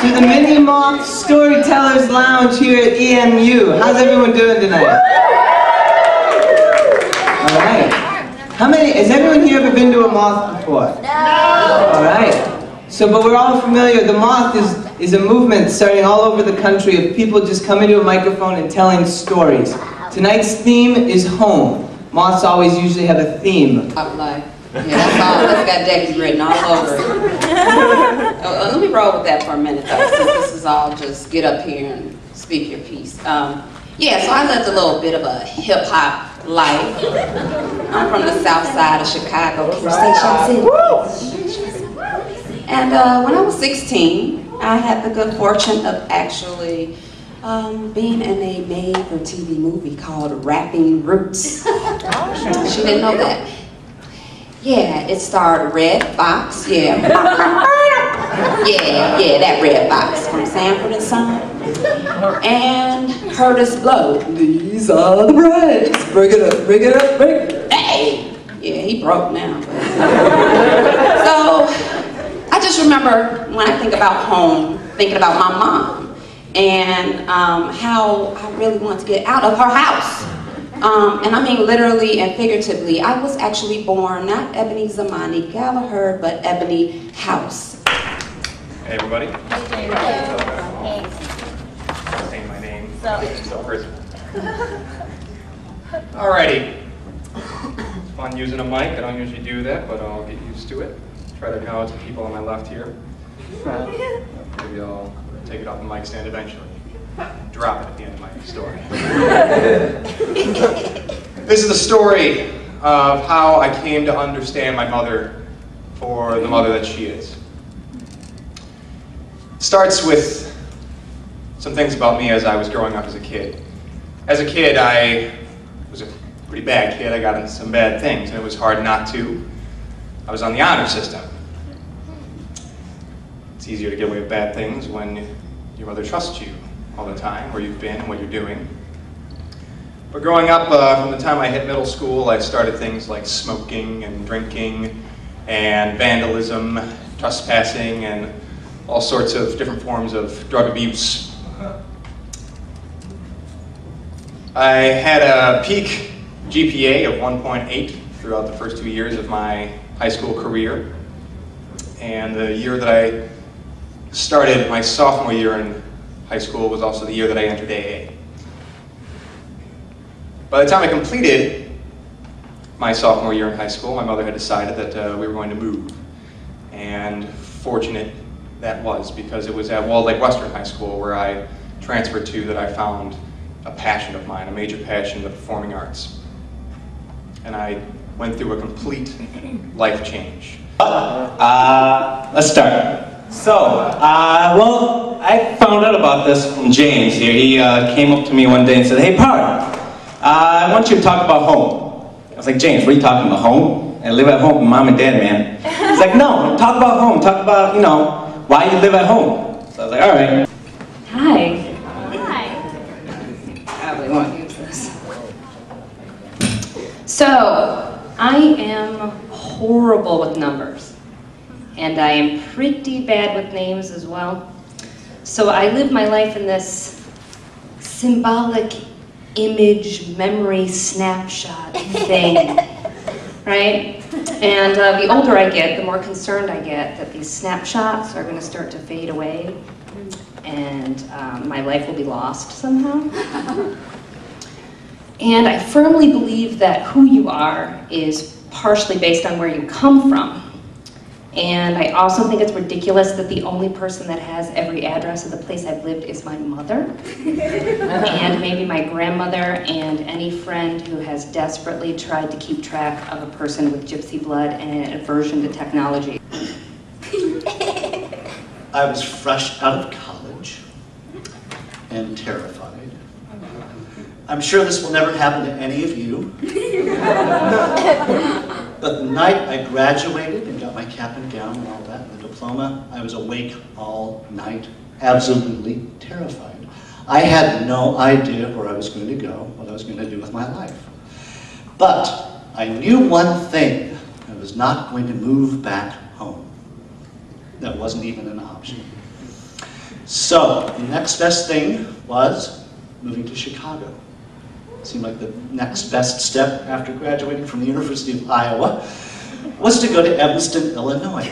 to the Mini Moth Storytellers Lounge here at EMU. How's everyone doing tonight? Alright. Has everyone here ever been to a moth before? No! Alright. So, but we're all familiar. The moth is a movement starting all over the country of people just coming to a microphone and telling stories. Tonight's theme is home. Moths always usually have a theme. Yeah, that's all. That's got Debbie's written all over it. Let me roll with that for a minute, though, since this is all just get up here and speak your piece. Yeah, so I lived a little bit of a hip-hop life. I'm from the south side of Chicago. Can you say City? And when I was 16, I had the good fortune of actually being in a made-for-TV movie called Rapping Roots. She didn't know that. Yeah, it starred Red Fox, yeah, that Red Fox from Sanford and Son, and Curtis Blow. These are the breaks. Break it up, break it up, break it up. Hey, yeah, he broke now. So I just remember when I think about home, thinking about my mom and how I really wanted to get out of her house. And I mean literally and figuratively. I was actually born not Ebony Zamani Gallagher, but Ebony House. Hey everybody. Hey. Saying my name. So personal. Alrighty. It's fun using a mic. I don't usually do that, but I'll get used to it. Try to acknowledge the people on my left here. Maybe I'll take it off the mic stand eventually. Drop it at the end of my story. This is the story of how I came to understand my mother for the mother that she is. It starts with some things about me as I was growing up as a kid. As a kid, I was a pretty bad kid. I got into some bad things, and it was hard not to. I was on the honor system. It's easier to get away with bad things when your mother trusts you all the time, where you've been and what you're doing. But growing up, from the time I hit middle school, I started things like smoking and drinking and vandalism, trespassing, and all sorts of different forms of drug abuse. I had a peak GPA of 1.8 throughout the first 2 years of my high school career. And the year that I started my sophomore year in high school was also the year that I entered AA. By the time I completed my sophomore year in high school, my mother had decided that we were going to move. And fortunate that was, because it was at Walled Lake Western High School where I transferred to that I found a passion of mine, a major passion, the performing arts. And I went through a complete life change. Let's start. So, well, I found out about this from James here. He came up to me one day and said, "Hey, Part, I want you to talk about home." I was like, "James, what are you talking about, home? I live at home with Mom and Dad, man." He's like, "No, talk about home. Talk about, you know, why you live at home." So I was like, "All right." Hi. I really want to use this. So, I am horrible with numbers. And I am pretty bad with names as well. So I live my life in this symbolic image memory snapshot thing, right? And the older I get, the more concerned I get that these snapshots are going to start to fade away and my life will be lost somehow. And I firmly believe that who you are is partially based on where you come from. And I also think it's ridiculous that the only person that has every address of the place I've lived is my mother, and maybe my grandmother, and any friend who has desperately tried to keep track of a person with gypsy blood and an aversion to technology. I was fresh out of college and terrified. I'm sure this will never happen to any of you. But the night I graduated and got my cap and gown and all that, and the diploma, I was awake all night, absolutely terrified. I had no idea where I was going to go, what I was going to do with my life. But I knew one thing: I was not going to move back home. That wasn't even an option. So, the next best thing was moving to Chicago. Seemed like the next best step after graduating from the University of Iowa was to go to Evanston, Illinois.